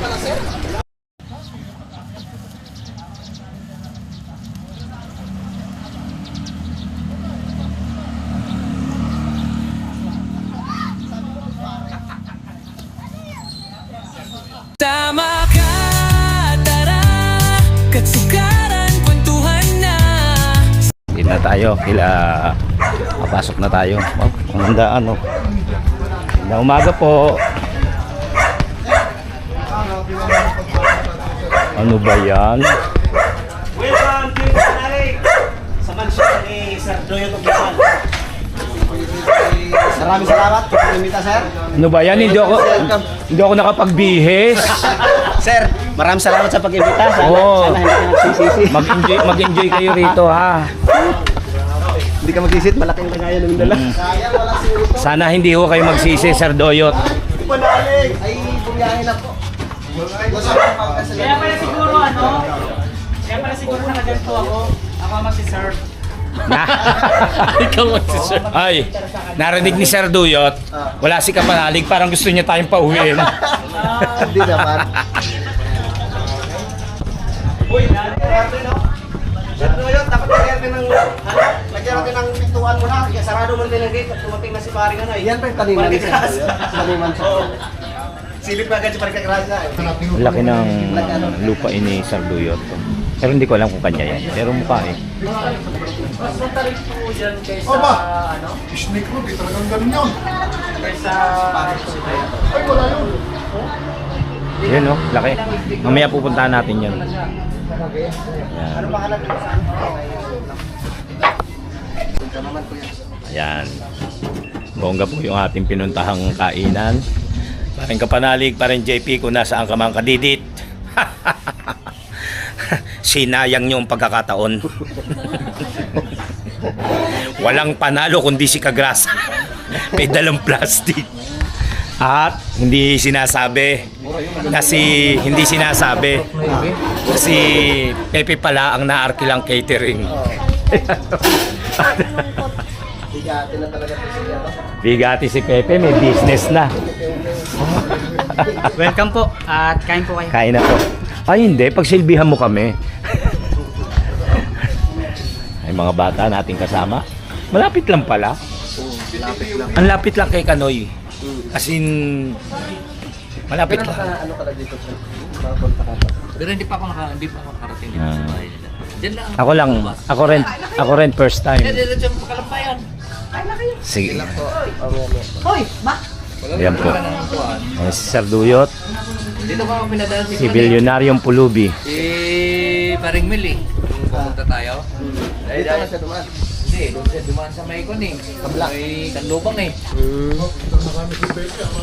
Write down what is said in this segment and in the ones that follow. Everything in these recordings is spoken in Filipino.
Tama ka, tara, katsugaran, kwentuhan na. Hindi na tayo, papasok na tayo. Oh, ang handaan, oh. Na umaga po. Ano ba yan? Welcome to Panari sa mansyon ni Sir Doyo Tugisan. Maraming salamat sa pag-imbita, sir. Ano ba yan? Hindi ako nakapagbihis. Sir, maraming salamat sa pag-imbita. Oo. Sana hindi ka magsisisi. Mag-enjoy kayo rito, ha. Hindi ka magsisit, malaking lagayan ng dala. Sana hindi ho kayo magsisi, Sir Doyot. Panalig! Ay, bumiyahin na po. Kaya pala siguro nakaganto ako. Ako ang si-serve. Ikaw magsisi. Ay, narinig ni Sir Doyot. Wala si Kapanalig, parang gusto niya tayong pauwiin. Hindi naman. Uy, Sir Doyo, dapat lagyan natin ng pintuan mo na. Sarado mo din ang gate at tumating na si paring ano. Yan pa yung taniman ni Sir Doyo. Taniman siya. Silip na agad si paring kagrasa. Laki ng lupa ini Sir Doyot. Pero hindi ko alam kung kanya yan. Pero mukha eh. Mas matarik po yan kaysa ano? Snake road, di talagang ganun yun. Kaysa Ay, wala yun. Yun, oh, laki. Mamaya pupuntahan natin yun. Ano pangalan nito sa Ayan. Bongga po yung ating pinuntahang kainan. Paring Kapanalig, paring JP, kung nasaan ka mang kadidit. Sinayang niyo ang pagkakataon. Walang panalo kundi si Kagrasa. May dalang plastic. At hindi sinasabi na hindi sinasabi na si Pepe pala ang naarkilang catering. Bigati na talaga po siya. Bigati si Pepe, may business na. welcome po at kain po kayo. Kain na po. Ay hindi, pagsilbihan mo kami. Ay mga bata nating kasama. Malapit lang pala. Ang lapit lang kay Kanoy. As in, malapit lang. Ano ka na dito? Pero hindi pa ako nakarating dito sa bahay nila. Diyan lang. Ako rin first time. Diyan po kalampayan. Sige. Hoy, ma! Ayan po. Ayan si Sir Doyot, Dito ba ako pinadala si Bilyonaryong Pulubi. Paring Mili. Kung pumunta tayo. Dito na siya dumaan. Hindi, doon siya dumaan sa Maykon eh. May kanlubang eh.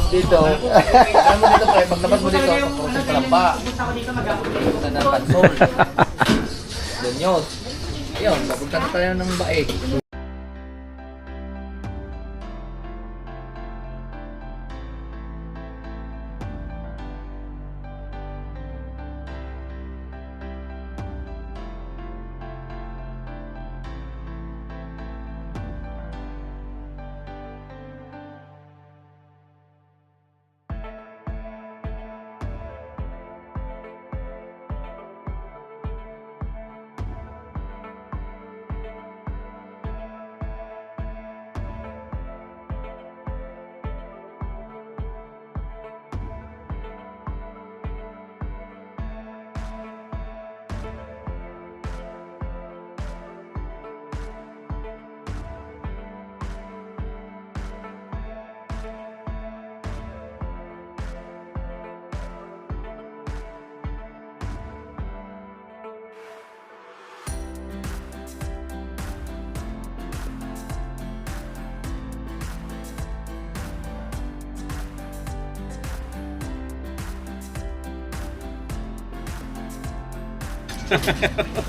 Dito. Alam mo dito pre, paglabas mo dito, pagproses pa lang ba? Punta ng Tansol. Doon yun. Ayun, papunta na tayo ng Baek.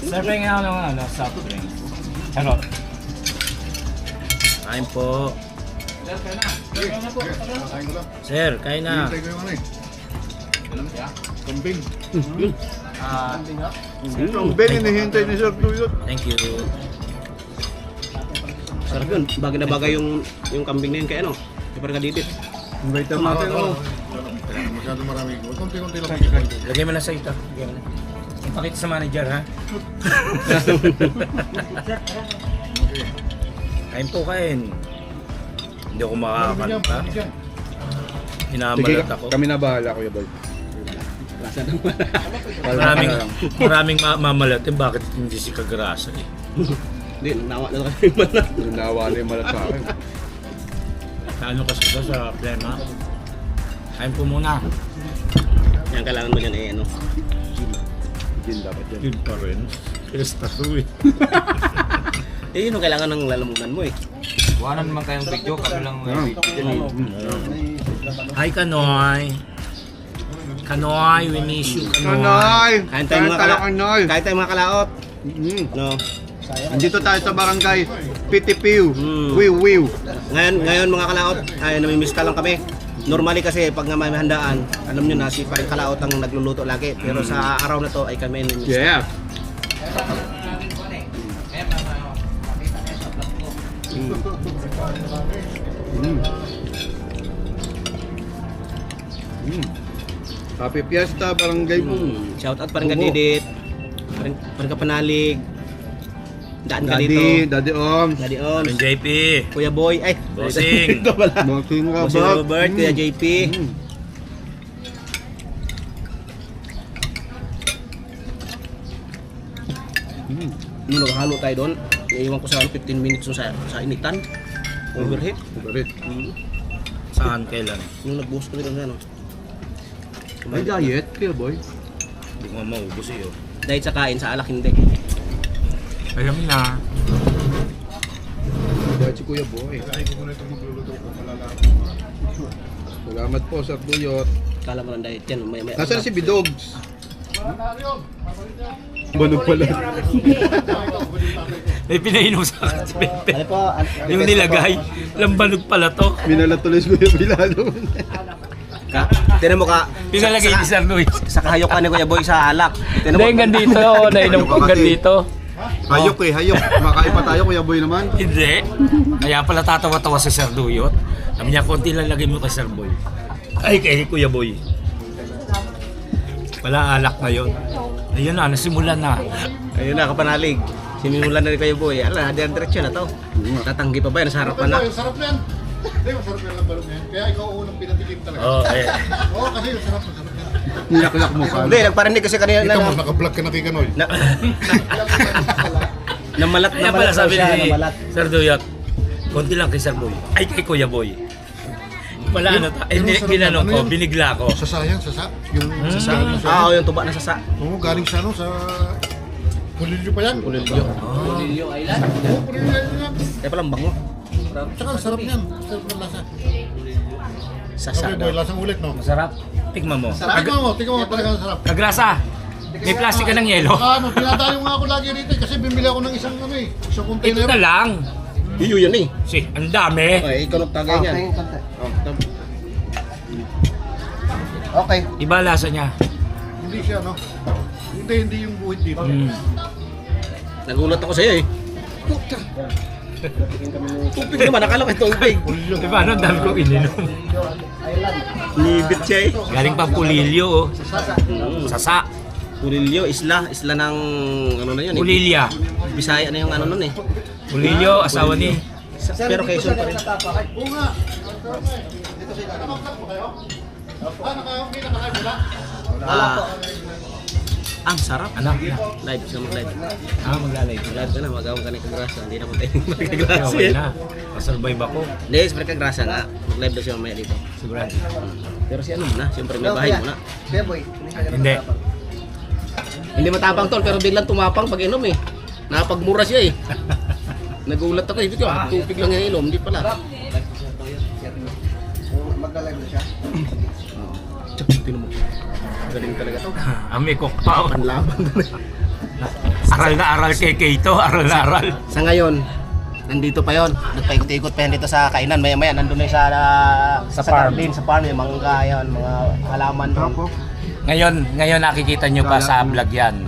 Serving ano, soft drinks. Charot. Kain po. Sir, kain na. Hintay ko yung ano eh. Kambing. Kambing, hinihintay ni Sir Doyot. Thank you. Sarap yun. Bagay na bagay yung kambing na yun kay ano. Di pa rin kadidit. Invite natin. Masyado marami. Kunti-kunti lang bigyan. Lagay mo na sa ito. Lagay mo na. Ipakita sa manager, ha? Kain po, kain. Hindi ako makakanta. Bigyan. Hinamalat ako. Kami na bahala, Kuya Boy. Maraming mamalatin. Bakit hindi si Kagrasa eh? Hindi, nawa na kami malat. Nawa na yung malat sa akin. Ano kasi ito sa plema? Kain po muna. Yan, kailangan mo yan eh, ano. Gin dapat yan. Yun pa rin. Pesta to eh. Eh, yun ang kailangan ng lalamunan mo eh. Wala naman kayong video, kami lang video. Hi, Kanoy. Kanoy, we miss you, Kanoy. Kanoy! Kain tayo mga Kanoy! Kain tayo mga kalaot. No. Andito tayo sa barangay Pitipiu. Wiw, wiw. Ngayon mga kalaot, ay namimiss ka lang kami. Normally kasi pag nga may handaan, alam nyo na si Paring Kalaot ang nagluluto lagi. Pero sa araw na to ay kami namimiss. Yeah. Happy Fiesta, barangay mo. Shout out Paring Kadidit. Paring Kapanalig. Daan ka dito. Daddy Oms. Daddy Oms. Yung JP. Kuya Boy. Ay, Bossing. ito pala. Bossing Bossing Robert, Kuya JP. Nung naghalo tayo doon, naiwan ko sa 15 minutes sa initan. Overheat. Favorite. Saan, kailan? Nung nagbuhos kami doon ano. May diet, Kuya Boy. Hindi ko maubos eh. Dahil sa kain, sa alak hindi. Alam na. Diet si Kuya Boy. Ay, ko muna itong magluluto ko. Malalaman. Salamat po, Sir Duyot. Kala mo ng diet yan. May Nasaan si Bidogs? Banog pala. May pinainom sa akin si Pepe. Ano po? Yung nilagay, lambanog pala to. Minalat tuloy si Kuya Bilalo. Tinan mo ka. Pinalagay ni Sir Luis. Sa kahayok ka ni Kuya Boy sa alak. Tinan mo. Hindi, hanggang dito. Nainom ko hanggang dito. Hayok eh, hayok. Makain pa tayo, Kuya Boy naman. Hindi. Kaya pala tatawa-tawa si Sir Duyot. Sabi niya, konti lang lagay mo kay Sir Boy. Ay, kay Kuya Boy. Wala alak na yun. Ayun na, nasimulan na. Ayun na, kapanalig. Sinimulan na rin Kuya Boy. Ala, diretso na to. Tatanggi pa ba yan? Sa harapan na. Sarap yan. Hindi, masarap yan ang balot na yan. Kaya ikaw unang pinatikim talaga. Oo, eh. Oo, kasi yung sarap yan. Niyak-yak mo ka. Hindi, nagparinig kasi kanina Ikaw mo, na. naka-vlog ka na kay Kanoy. Namalat Kaya pala sabi siya, ni namalat. Sir Duyot, konti lang kay Sir Boy. Ay, kay Kuya Boy. Wala ano ta. Hindi, ginanong ko, binigla ko. Sasa yan, sasa. Yung sasa. Oo, yung tuba na sasa. Oo, galing sa ano, sa... Pulilyo pa yan. Pulilyo. Lilio Island. Oo, pulilyo yan. Kaya palang bango. Tsaka sarap yan. Sarap ng lasa. Sasa Okay, daw. boy, lasang ulit, no? Masarap. Tikman mo. Tingnan mo talaga ang sarap. Kagrasa, may plastic ka ng yelo. Ano, pinadayo nga ako lagi rito kasi bumili ako ng isang ano eh, isang Ito container. na lang. Iyo yan eh. Si, ang dami. Ay, ikaw nagtagay yan. Okay. Iba lasa niya. Hindi siya, no? Hindi yung buhit dito. Nagulat ako sa'yo eh. Tubig naman, akala ko tubig. Di ba, ano, ang dami kong ininom. Nibit siya eh. Galing pang Pulilyo, oh. Sasa. Pulilyo, isla ng ano na yun eh. Pulilya. Bisaya na yung ano nun eh. Pulilyo, asawa ni. Pero Quezon pa rin. Oo nga. Dito sa ito. Naka-vlog mo kayo? Hindi naka-live wala? Ang sarap. Anak na. Live, siya mag-live. Maglalay. Mag-live ka na, magawang ka na kagrasa. Hindi na ko tayo magkagrasa Okay eh. na. Kasurvive ako. Hindi, siyempre kagrasa nga. Mag-live daw siya mamaya dito. Sigurado. Pero si ano muna, siyempre may bahay muna. Hindi. Hindi matapang tol, pero biglang tumapang pag inom eh. Napagmura siya eh. Nagulat ako eh. Tubig lang yung inom, hindi pala. Magdalive na siya. Tinan mo. Galing talaga to. May kokpao. Panlaban to eh. Aral na aral kay Keito. Aral na aral. Sa ngayon, nandito pa yon. Nagpaikot-ikot pa yan dito sa kainan. Maya-maya, nandun na yung sa farm. garden, sa farm. Yung mangga yan, mga halaman. Ngayon nakikita nyo pa sa vlog yan.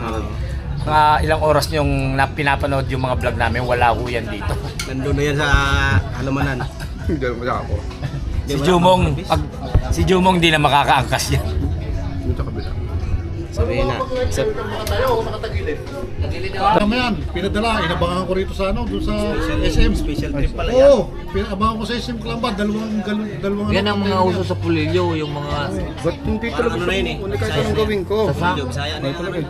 Mga ilang oras yung pinapanood yung mga vlog namin, wala ko yan dito. Nandun na yan sa halamanan. Hindi mo siya ako. Si Jumong, Si Jumong hindi na makakaangkas yan. Dito kabila. Sabihin na. Mga tayo, ako nakatagilid. Tagilid ako. Tama yan, pinadala, inabangan ko rito sa ano, doon sa SM. Special trip pala yan. Oo, pinabangan ko sa SM Kalamba, dalawang Yan ang mga uso sa Pulilyo, yung mga... Ba't hindi Parang ano na yun eh. Hindi kahit anong gawin ko. Video, Bisaya na yun.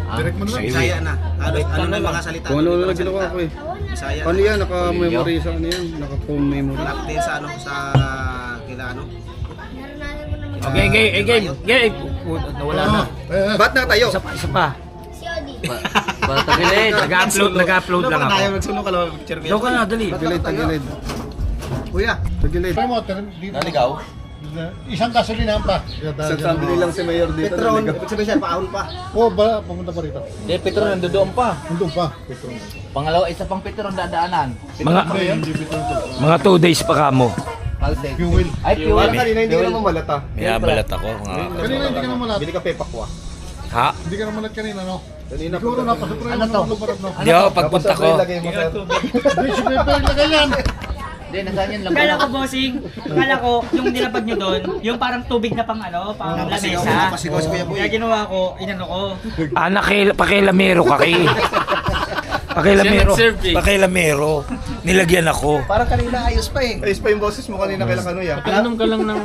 Direct mo na lang. Bisaya na. Ano na yung mga salita. Kung ano na ginawa ko eh. Bisaya Ano na. yan? Naka-memory sa ano yan? Naka-memory. Lock din sa ano, sa kila ano. Okay, game. Nawala na. Ba't natayo? Isa pa. Para tagilid. Nag-upload lang ako. Tayo magsulong ka lang picture Doon ka na, dali. Tagilid. Kuya, tagilid. Try mo, dito. Naligaw? Isang gasolinahan pa. Isang sandali lang si Mayor dito. Petron, ibig sabihin siya, paahon pa. Oo, ba, pumunta pa rito. Hindi, Petro, nandoon pa. Nandun pa. Petron. Pangalawa, isa pang Petro ang dadaanan. Hindi, Petron to. Mga 2 days pa ka mo. Caltex. Fuel. Ay, fuel. Kanina hindi ka naman malata. May balat ako. Kanina hindi ka naman Bili ka pepakwa. Ha? Hindi ka naman kanina, no? Kanina Siguro napasapray Ano to? no? Di ako, pagpunta ko. Lagay mo sa... Hindi, si Pepe lagay yan. Hindi, nasaan yan lang. Akala ko, bossing, akala ko, yung nilapag nyo doon, yung parang tubig na pang ano, pang lamesa. Pasigaw si Kuya Boy. Kaya ginawa ko, inano ko. Pakilamero ka kay. Pakilamero. Nilagyan ako. Parang kanina ayos pa eh. Ayos pa yung boses mo kanina kailang ano yan. Alam ka lang ng...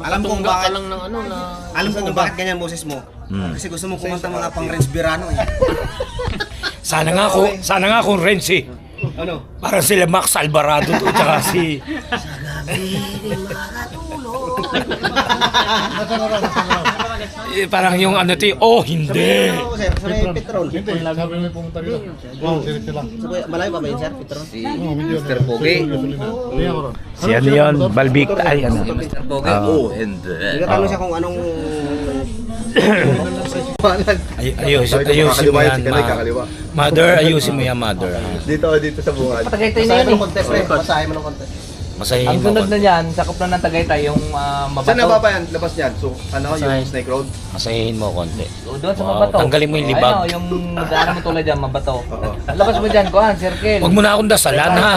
Alam kong bakit, lang ng ano na... alam kong bakit ganyan boses mo. Kasi gusto mo kumanta mga pang Renz Birano eh. Sana nga kung Renz eh. Ano? Parang sila Max Alvarado to, tsaka si... parang yung ano to, oh hindi. Oo, sir, sa may Petron. Hindi, sabi mo pumunta rito. Wow, diretso lang. Malayo pa ba yun, sir, Petron? Oo, medyo. Mr. Pogi. Hindi ako ron. Si ano yun, Balbicta, ay ano. Mr. Pogi. Hindi. Nagkatanong siya kung anong... Ayusin mo yan, Kakaliwa. mother, ayusin mo yan, mother. Dito sa bungad. Tagaytay na Masahe yan mo eh. ng contest, pre. Masahe mo ng contest. Masahin Ang mo sunod ko. na yan, sakop na ng Tagaytay, yung mabato. Saan nababa yan? Labas niyan. So, ano, yung Snake Road? Masahin mo konti. O, doon sa Wow, mabato. tanggalin mo yung libag. Ano, yung daanan mo tulad dyan, mabato. Labas mo dyan, kuhan, circle. Huwag mo na akong dasalan ha.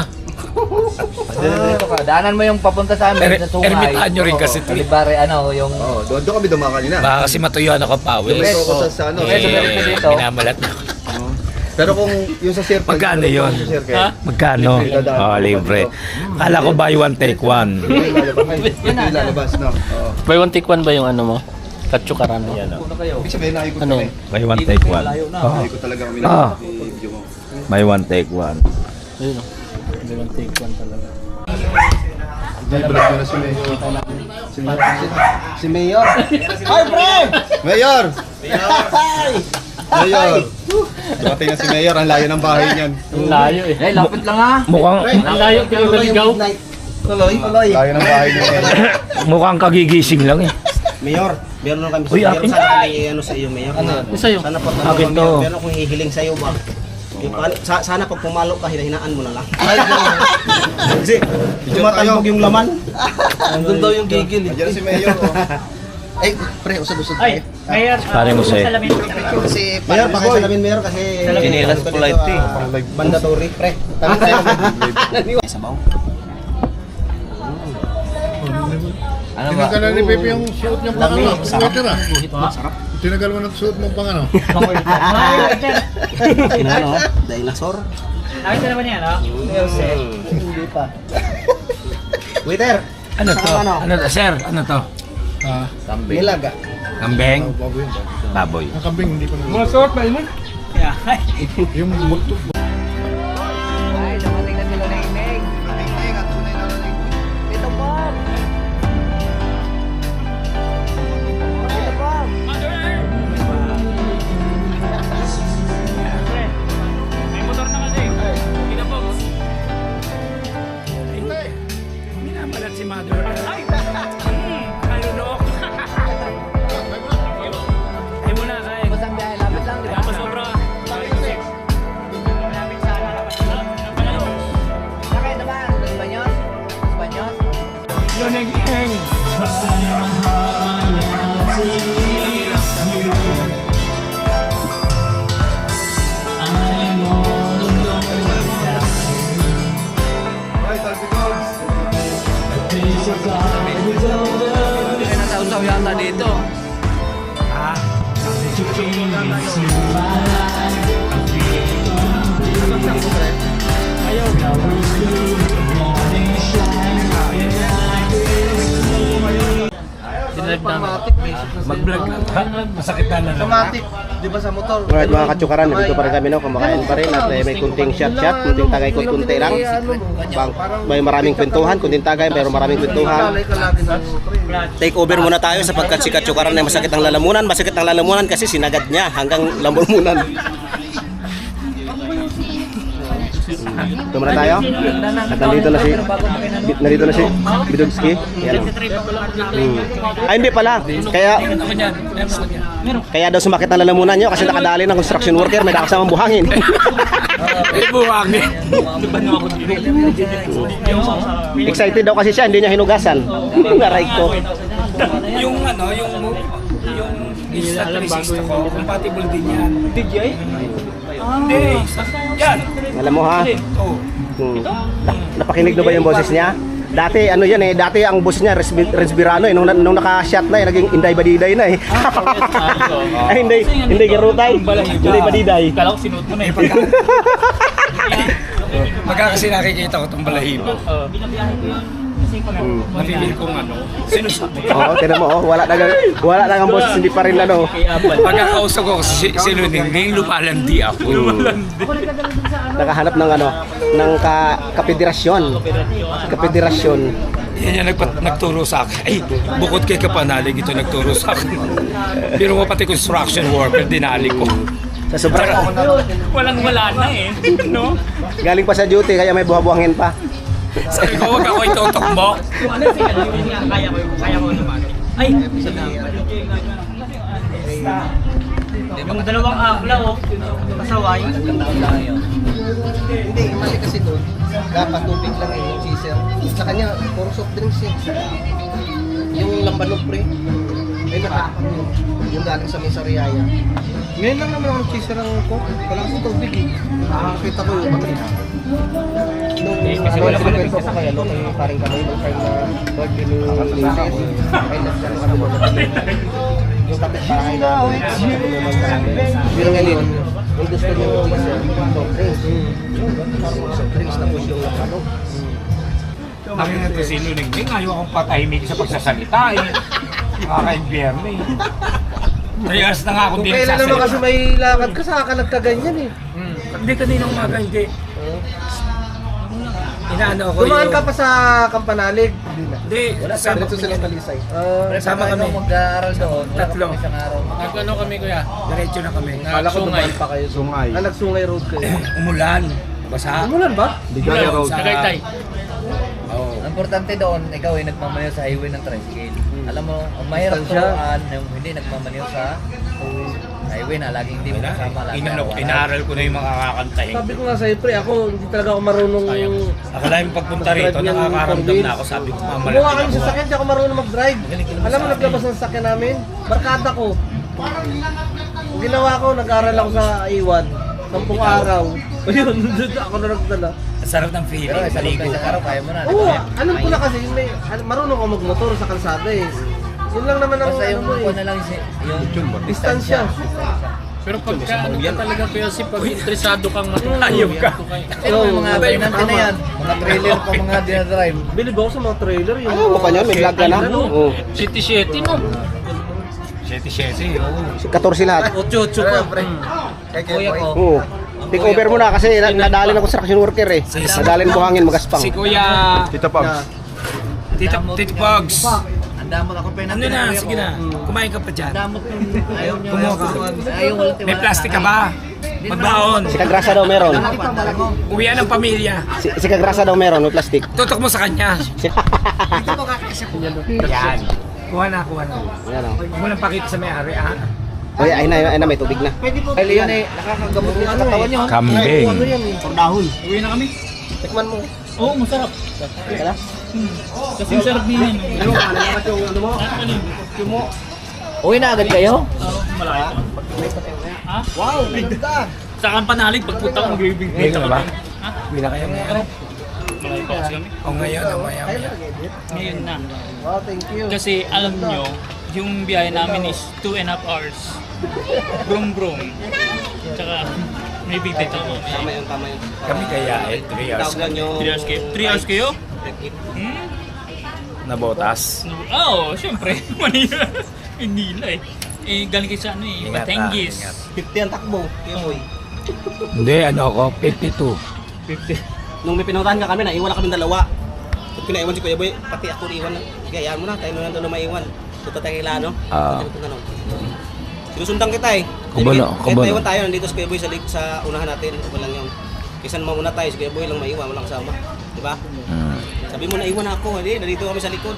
Daanan mo yung papunta sa amin sa Sungay. Ermitaan nyo rin kasi ito eh. Libare, ano, yung... Oo, doon kami dumaan kanina. Baka kasi matuyuan ako pawis. Dumiretso ko sa ano. Dito. Minamalat na. Pero kung yung sa circle. Magkano yun? Sa circle. Magkano? Oh, libre. Kala ko buy one take one. Hindi lalabas, no? Oo. Buy one take one ba yung ano mo? Katsukarano. Yan Puno kayo. Ibig sabihin, naikot Ano? kami. Buy one take one. Oh, Naikot talaga kami Ah. na. Video mo. buy one take one. Ayun o. Buy one take one talaga. Vlog ko na si Mayor. Si Mayor. Hi, pre! Mayor! Mayor! Dumating na si Mayor, ang layo ng bahay niyan. Ang layo eh. Eh, lapit lang ha. Ang layo kaya naligaw. Tuloy. Layo ng bahay niya. Mukhang kagigising lang eh. Mayor, meron na kami. Uy, Meron akin. sana kami ano sa iyo, Mayor. Sa'yo. Sana pag Akin to. meron akong hihiling sa iyo ba? Sana pag pumalo ka, hinahinaan mo na lang. Kasi, tumatambog yung laman. Andun daw yung gigil. Diyan si Mayor. Ay, pre, usad-usad Ay, Mayor, Pare mo sa'yo. salamin. Kasi, Mayor, pakisalamin Mayor kasi... Chinilas polite eh. Mandatory, pre. Kami sa'yo. Sabaw. Ano ba? Tinanggalan ni Pepe yung suot niyang pangano. Sweater ah. Tinanggal mo ng suot mong pangano. Ano? Dinosaur? Nakita naman yan, no? Hindi pa. Waiter! Ano to? Ano? Ano to? Sir, ano to? Ah, Nilaga. Kambeng? baboy yun. Baboy. Ang kambing hindi ko na. Mga short ba yun? Yeah. Yung multo. Ay, dumating na sila na imig. Dito po. Dito po. May motor na kasi. Kinabog. Minamalat si mother. Ay! Kalunok. Ay mo na, kaya. Basta ang biyahe, lapit lang, di ba? Sobra. Sakay naman. Espanyol? Espanyol? Luneng-eng. Ay, Salvi Gold. Hindi ka nasawsaw yata dito. Mag-vlog ka. Masakit na lang. Automatic. Di ba sa motor? Alright mga katsukaran, nandito pa rin kami no, kumakain pa rin at may kunting shot-shot, kunting tagay ko kunti lang. May maraming kwentuhan, kunting tagay, pero maraming kwentuhan. Take over muna tayo sapagkat si katsukaran ay masakit ang lalamunan. Masakit ang lalamunan kasi sinagad niya hanggang lamurmunan. Ito muna tayo. At nandito na si Bidugski. Yan. Ay hindi pala. Kaya daw sumakit ang lalamunan niyo kasi nakadali ng construction worker, may nakasamang buhangin. Buhangin. Excited daw kasi siya, hindi niya hinugasan. Naray ko. Yung digital 360 ko, compatible din yan. DJI? Hindi. Yan. Alam mo ha? Oh. Napakinig na ba yung boses niya? Dati ano yan eh, dati ang boss niya Resbirano eh, nung naka-shot na eh, naging Inday Badiday na eh. Ay hindi Garutay, Inday Badiday. Kala ko sinuot mo na eh. Pagka kasi nakikita ko itong balahibo, napipili kong sinusabi. Oo, tinan mo wala na ang boss, hindi pa rin ano. Pagkakausap ko kasi sinuningning, lupalandi ako. Nakahanap ng kapederasyon. Yan yung nagturo sa akin. Ay, bukod kay Kapanalig, ito nagturo sa akin. Pero mo pati construction worker, dinali ko. Sa sobrang Walang-wala na eh. No? galing pa sa duty kaya may buhabuhangin pa. Sabi ko, wag ako itutok mo. Kaya ko naman. Ay, yung dalawang akla kasaway. Hindi, mali kasi doon. Dapat tubig lang yung cheeser. Sa kanya, puro soft drinks eh. Yung lambanog pre. Ay nakakapan yun. Yung galing sa Mesariaya. Ngayon lang naman ang cheeser ang ko. Walang sa tubig eh. Nakakita ko yung pati. Nung nagkwento ko kaya, kay paring kami nung time na birthday ni Mrs. Ay nagkaroon kami mo yung kapit-bahay na pero ngayon yung gusto niyo soft drinks soft drinks tapos yung ano Akin nga ito sinuningning, ayaw akong patahimik sa pagsasalita eh. Nakaka-impyerno eh. Tayas na nga akong kung din kailan naman kasi may lakad ka saka ka nagkaganyan eh Hindi kanina umaga, hindi. Inaano ako dumaan ka pa sa Kampanalig Hindi, sabi ko sila Talisay sama kami. Mag-aaral doon. Tatlo. Isang araw. Nag-ano kami kuya? Diretso na kami. kala ko dumaan pa kayo Sungay. nagsungay road kayo Umulan. Basa. umulan ba? Ligaya Road. Tagaytay. Oo. Ang importante doon, ikaw ay nagmamaneho sa highway ng tricycle. Alam mo, ang mahirap Distansya. turuan yung hindi nagmamaneho sa highway na laging hindi mo kasama lagi. Inaral ko na yung mga kakantahin. Sabi ko nga sa'yo pre ako hindi talaga ako marunong Akala yung pagpunta rito, nakakaramdam na ako. Sabi ko, Kumuha mamalaki kami ako. sa sakyan, di ako marunong mag-drive. Alam mo, naglabas ng sakyan namin, barkada ko. Ang ginawa ko, nag-aral ako sa Iwan. 10 araw. Ayun, doon ako na nagdala. Ang sarap ng feeling. Pero isa Maligo. isang araw, kaya mo na. Oo, alam ko na kasi, marunong ako magmotor sa kalsada eh. Yun lang naman ang Basta yung ano mo kuha eh. na lang yung Distansya. Pero pagka ano ka talaga kuya si pag interesado kang Ayun ka. Pero may mga binante na yan. Mga trailer pa mga dinadrive. Bilib ako sa mga trailer. Yung Ayaw mo pa niyan, may vlog ka na. Oo. City no? 7-7, oo. 14 lahat. 8-8 pa. Kuya ko. Oo. Take over mo na kasi nadali ng construction worker eh. Nadali ng buhangin, magaspang. Si Kuya, Tita Pogs. Tito Pogs. Ang damot ako pa Ano na, sige na. Kumain ka pa dyan. Damot yung ayaw niya. Kumuha ka. Ayaw walang tiwala. May plastic ka ba? Magbaon. Si Kagrasa daw meron. Uwian ng pamilya. Si Kagrasa daw meron, may plastic. Tutok mo sa kanya. Yan. Kuha na. Ayan o. Huwag mo lang pakita sa may-ari, ha? Oy, ayun na, may tubig na. Ay, Leon eh, nakakagamot yung katawan niyo. Kambing. Ano yan eh? Dahon. Uwi na kami. Tikman mo. Oo, masarap. Teka na. Kasi masarap din yun. Uwi na agad kayo? Malaki. Wow, ganda. Sa Kampanalig, pagpunta ko mag-ibig. Ngayon na ba? Uwi na kayo. malayo pa kasi kami. O ngayon, maya. Ngayon na. Wow, thank you. Kasi alam nyo, yung biyahe namin is 2.5 hours. Brum. Tsaka may big date ako. Tama yun. Kami kaya 3 hours Tawagan nyo. 3 hours kayo? 3 hours kayo? Hmm? na botas. Oo, syempre. Manila. Manila eh. Eh, galing kayo sa ano eh, Ingat, Batangues. ingat. 50 ang takbo. Kaya boy. Hindi, ano ako, 52. 50. Nung may pinuntahan ka kami, naiwan na kami dalawa. Pag pinaiwan si Kuya Boy, pati ako iwan. Sige, hayaan mo na. Tayo na lang doon na maiwan. Punta tayo kay Lano. Sinusundan kita eh. Kabalo, Kahit kabalo. maiwan tayo, nandito si Kuya Boy sa unahan natin. Walang yun. Kaysa mauna tayo, si Kuya Boy lang maiwan. Walang kasama. Diba? Sabi mo, naiwan ako. Hindi, nandito kami sa likod.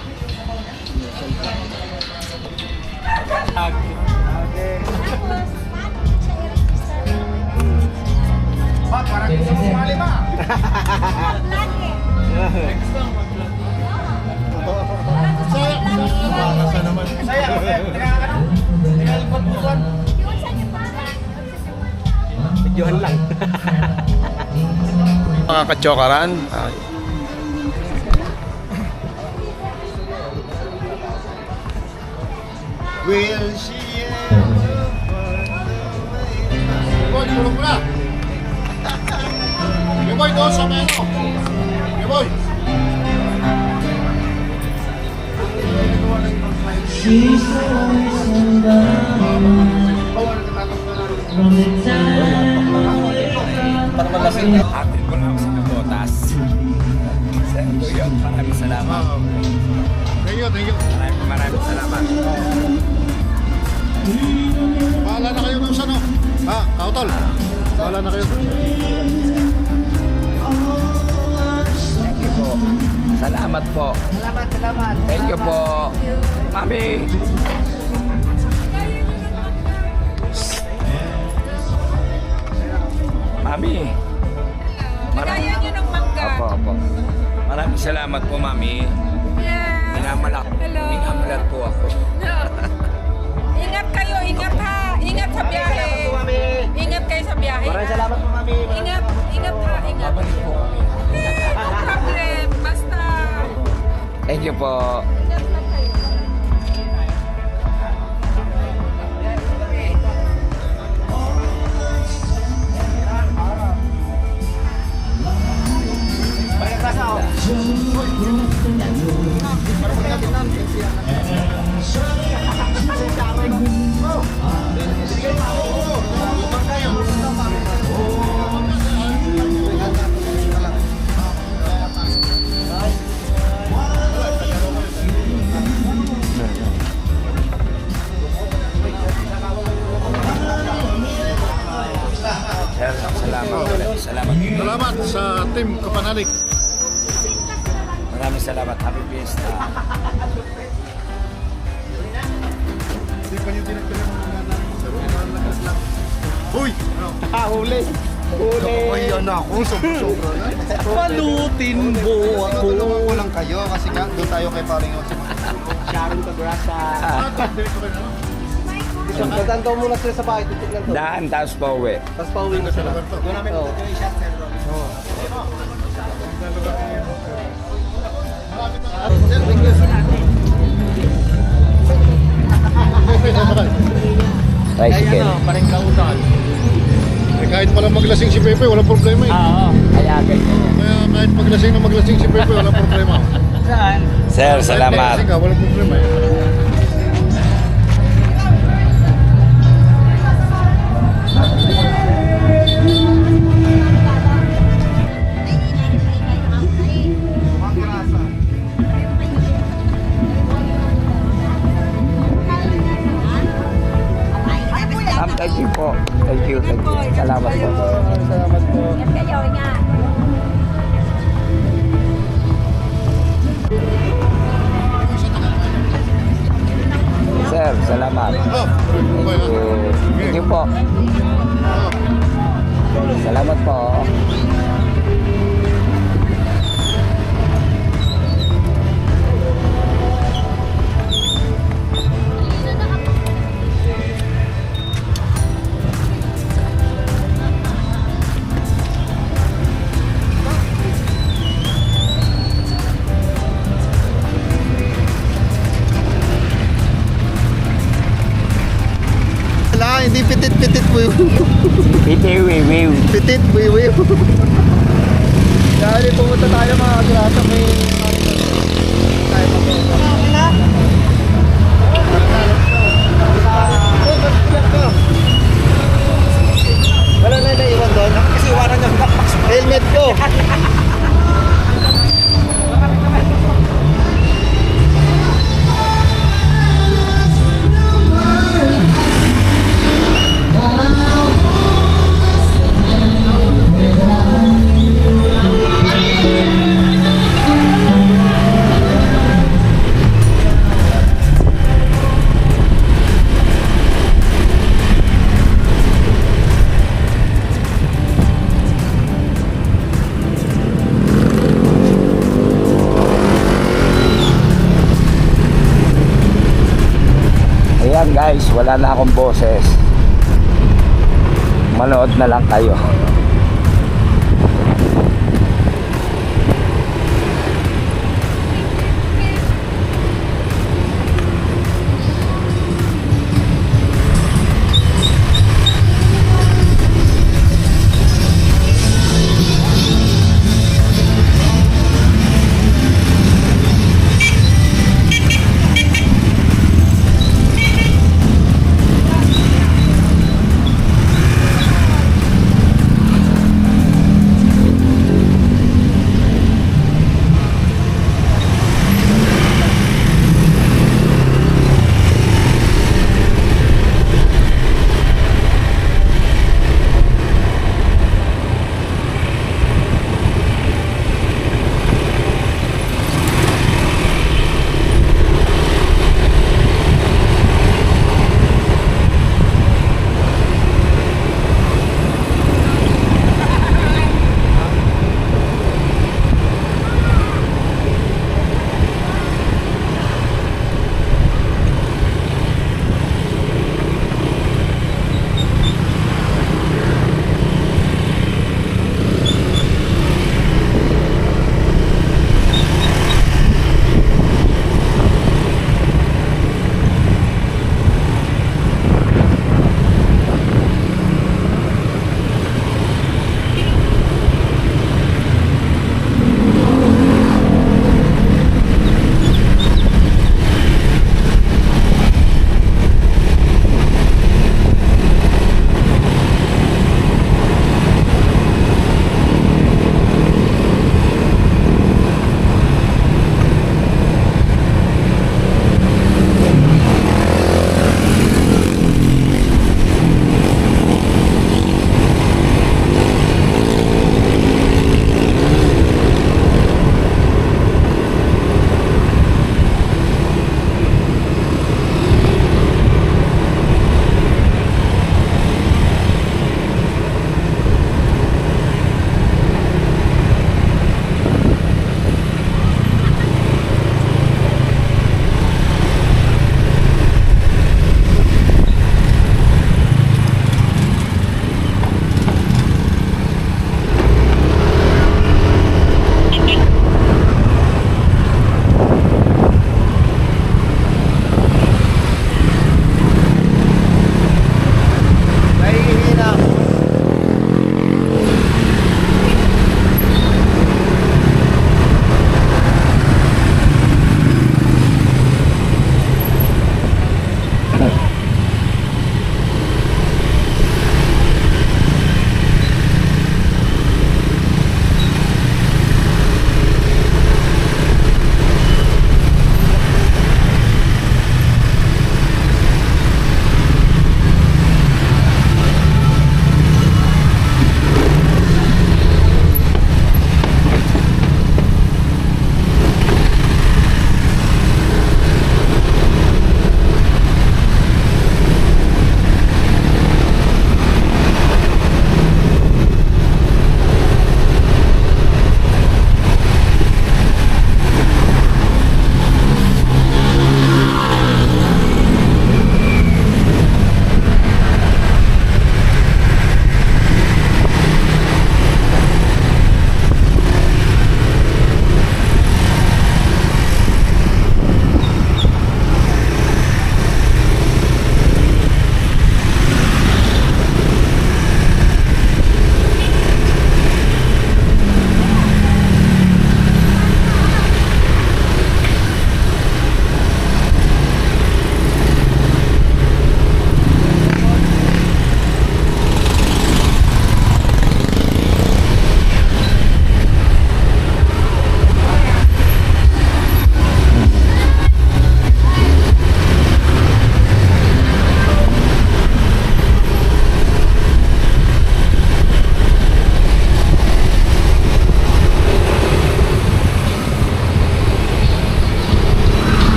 Parang gusto mo sumali ba? Saya naman. Saya, Videohan lang. Mga katsokaran, will she ever Boy, tulog mo na. Sige boy, doon sa meno. Sige boy. Para malasing. Atin ko lang sa botas. Sa Kuya, maraming salamat. Thank you. Maraming salamat. Bahala na kayo kung saan o. Ha, kautol. Bahala na kayo. Thank you po. Salamat po. Salamat. Thank you po. Mami. Mami. Kaya niyo ng mangga. Opo. Maraming salamat po, Mami. Yeah. Hello. Minamalat po ako. Ingat kayo, ingat ha. Ingat sa biyahe. Ingat kayo sa biyahe. Maraming salamat po, Mami. Ingat ha, ingat. Babalik po kami. No problem. Basta. Thank you po. Ingat lang kayo. Sir, salamat. Salamat. Salamat sa team Kapanalik. Maraming salamat. Happy Fiesta. Hindi pa yung dinagdagan ng mga Uy! Huli. Ayan ako, sobra na. Palutin mo ako. Tinutulungan ko lang kayo kasi nga doon tayo kay paring Jose. Sharon Cagrasa. Dito ka na. Dadaan daw muna sila sa bahay. Titignan to. Daan, tapos pa uwi. Tapos pauwi na sila. Doon namin Oo. Tricycle. Parang kautan. Eh, kahit pala maglasing si Pepe, walang problema eh. Oo. Kaya ganyan. Kaya kahit maglasing si Pepe, walang problema. Saan? Sir, Kahit salamat. maglasing ka, walang problema eh. Ma'am, thank you po. Thank you. Salamat po. Salamat po. Ingat kayo, ingat. Sir, salamat. Oh, Thank boy, you. Thank you po. Salamat po. Pitit wiw. Pitiwiwiw. Pitit wiw. Dahil pumunta tayo mga kagrasa may tayo wala na naiwan doon. Kasi iwanan niya helmet ko. Ayan guys, wala na akong boses. Manood na lang kayo.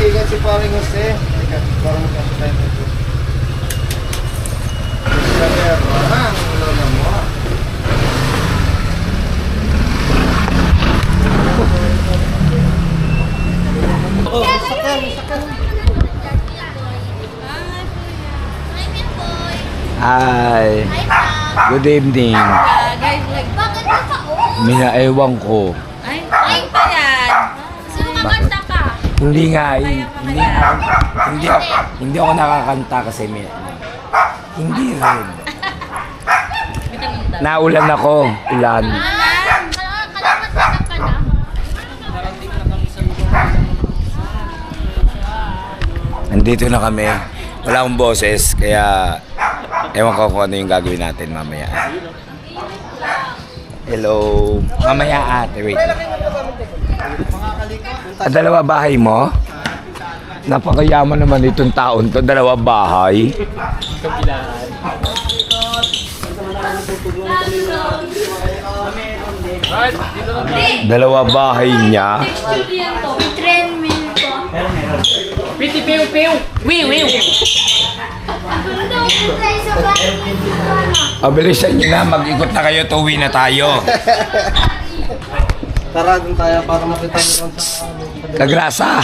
Ingat si paring Jose. Teka, parang magkakita tayo dito. Saber, parang lola mo. Hi. Good evening. Bakit ka pa? Minaewan ko. Ay pa yan. Sino kakanta ka? Hindi nga, hindi ako nakakanta kasi hindi rin. Naulan ako, ulan. Kalamat ka na. Nandito na kami. Wala akong boses, kaya ewan ko kung ano yung gagawin natin mamaya. Hello. Mamaya ate, wait. Dalawa bahay mo? Napakayaman naman itong taon to, dalawa bahay. Dalawa bahay niya. Tren min ko. Piti piu piu. Wiu wiu. Abilisan nyo na, mag-ikot na kayo, tuwi na tayo. Tara, dun tayo para makita mo sa... Kagrasa.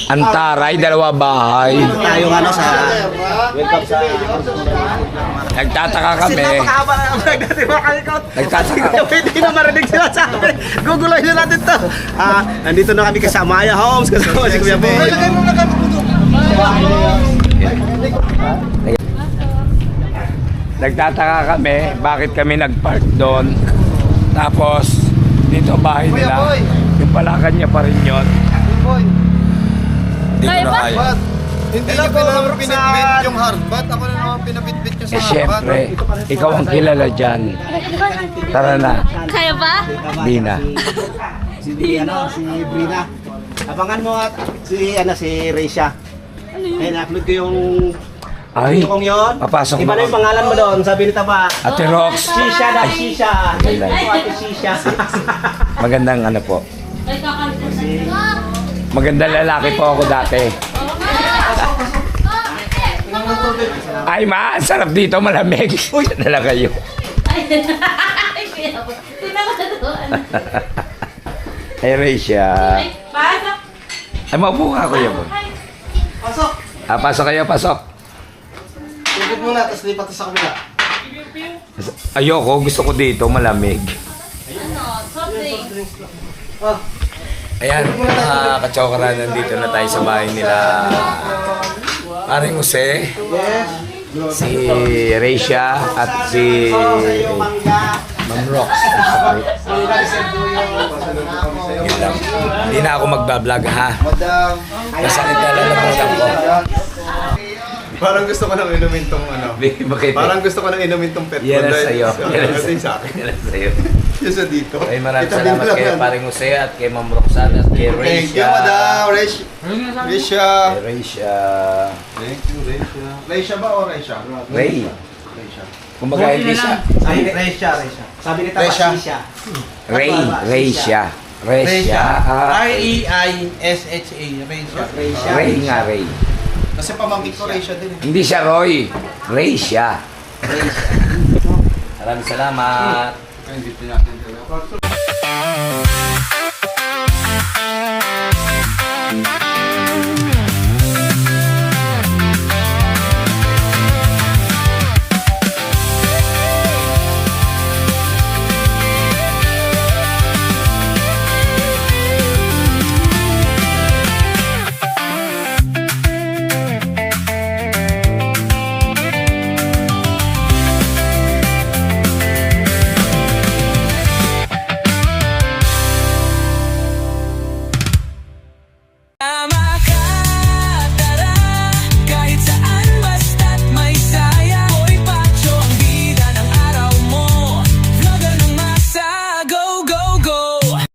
Antaray, dalawa bahay. Tayo ano sa... Welcome sa... Nagtataka kami. Napakahaba na ang vlog natin mga kalikot. Nagtataka. Hindi na marinig sila sa amin. Gugulayin na natin to. Nandito na kami kasama Maya Homes. Kasama si Kuya Boy. Nagtataka kami, bakit kami nag-park doon. Tapos, dito bahay nila. Yung palakan niya pa rin yun. Hindi ko na kaya. Hindi niyo pa naman pinabit yung hardbat. Ako na naman pinabitbit yung sa Eh hardbat. syempre, ikaw ang kilala dyan. Tara na. Kaya ba? Di na. Si Brina. Abangan mo at si Reisha. Ay, na-upload ko yung... Ay, Yung yun. papasok Iba na yung mo. pangalan mo doon. Sabi ni Taba. Ate Rox, Shisha na, Shisha. Wala. Ate Shisha. magandang ano po. Ay, kakanta na. Magandang lalaki po ako dati. Ay ma, sarap dito, malamig. Uy, nala kayo. Ay, Reisha. Pasok. Ay, maupo ka, Kuya Boy. Pasok. Pasok kayo, pasok. Tugod muna, tapos lipat sa kabila. Ayoko, gusto ko dito, malamig. Ano? Soft drinks. Oh. Ayan, mga kachokra, nandito na tayo sa bahay nila. Paring Jose, Yes. si Reisha, at si Ma'am Rox. Yun lang. Hindi na ako magbablog, ha? Madam. Masakit na lalamunan ko. Parang gusto ko nang inumin tong ano. Bakit? Parang gusto ko nang inumin tong pet Yan food. na sa'yo. Yan na Ito yung sa akin. Yan na sa'yo. Yung sa dito. Ay, maraming Itabi mo salamat lang kay yan. Paring Jose at kay Ma'am Roxanne at kay Reisha. Thank you, Madam. Reisha. Kay Reisha. Thank you, Reisha. Reisha ba o Reisha? Ray. Kumbaga hindi siya. Ay, Reisha. Sabi ni Taba, Reisha. Shisha. Ray. Reisha. Reisha. R-E-I-S-H-A. Reisha. Ray nga, Ray. Kasi pamangkin ko Reisha din. Hindi siya Roy. Ray siya. Maraming salamat. Ay, hindi natin.